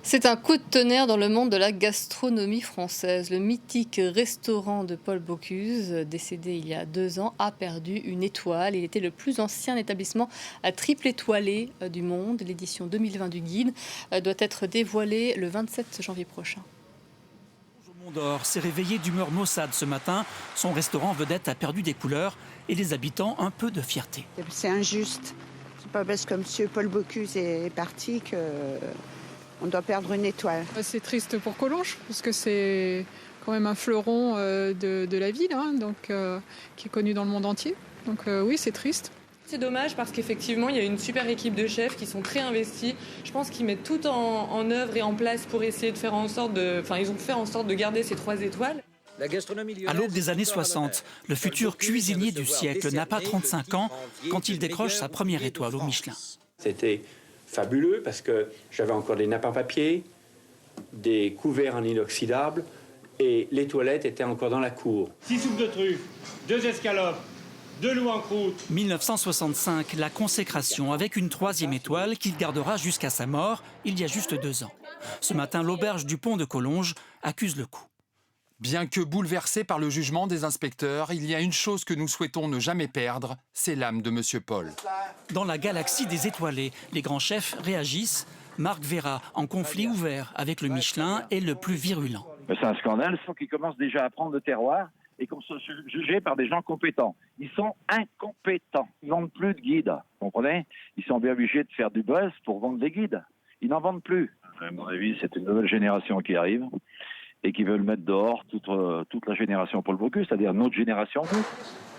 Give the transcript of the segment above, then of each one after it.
C'est un coup de tonnerre dans le monde de la gastronomie française. Le mythique restaurant de Paul Bocuse, décédé il y a 2 ans, a perdu une étoile. Il était le plus ancien établissement à triple étoilé du monde. L'édition 2020 du guide doit être dévoilée le 27 janvier prochain. Mont d'Or s'est réveillé d'humeur maussade ce matin. Son restaurant vedette a perdu des couleurs et les habitants un peu de fierté. C'est injuste. C'est pas parce que M. Paul Bocuse est parti que on doit perdre une étoile. C'est triste pour Collonges parce que c'est quand même un fleuron de la ville, qui est connu dans le monde entier. Donc oui, c'est triste. C'est dommage parce qu'effectivement, il y a une super équipe de chefs qui sont très investis. Je pense qu'ils mettent tout en œuvre et en place pour essayer de faire en sorte ils ont fait en sorte de garder ces 3 étoiles. À l'aube des années 60, le futur cuisinier du siècle n'a pas 35 ans quand il décroche sa première étoile au Michelin. C'était fabuleux parce que j'avais encore des nappes en papier, des couverts en inoxydable et les toilettes étaient encore dans la cour. 6 soupes de truffes, 2 escalopes, 2 loups en croûte. 1965, la consécration avec une 3e étoile qu'il gardera jusqu'à sa mort il y a juste 2 ans. Ce matin, l'auberge du Pont de Collonges accuse le coup. Bien que bouleversé par le jugement des inspecteurs, il y a une chose que nous souhaitons ne jamais perdre, c'est l'âme de M. Paul. Dans la galaxie des étoilés, les grands chefs réagissent. Marc Vera, en conflit ouvert avec le Michelin, est le plus virulent. C'est un scandale, il faut qu'ils commencent déjà à prendre le terroir et qu'on soit jugé par des gens compétents. Ils sont incompétents. Ils ne vendent plus de guides, vous comprenez? Ils sont bien obligés de faire du buzz pour vendre des guides. Ils n'en vendent plus. À mon avis, c'est une nouvelle génération qui arrive et qui veulent mettre dehors toute la génération Paul Bocuse, c'est-à-dire notre génération.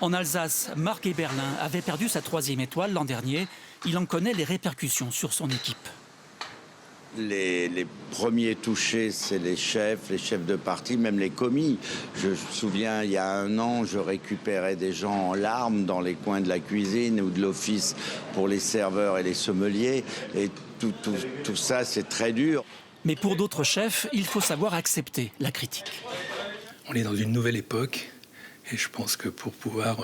En Alsace, Marc Eberlin avait perdu sa 3e étoile l'an dernier. Il en connaît les répercussions sur son équipe. Les premiers touchés, c'est les chefs de parti, même les commis. Je me souviens, il y a 1 an, je récupérais des gens en larmes dans les coins de la cuisine ou de l'office pour les serveurs et les sommeliers. Et tout ça, c'est très dur. Mais pour d'autres chefs, il faut savoir accepter la critique. On est dans une nouvelle époque et je pense que pour pouvoir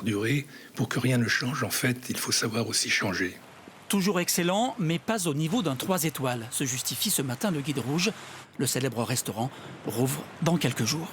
durer, pour que rien ne change, en fait, il faut savoir aussi changer. Toujours excellent, mais pas au niveau d'un 3 étoiles, se justifie ce matin le Guide Rouge. Le célèbre restaurant rouvre dans quelques jours.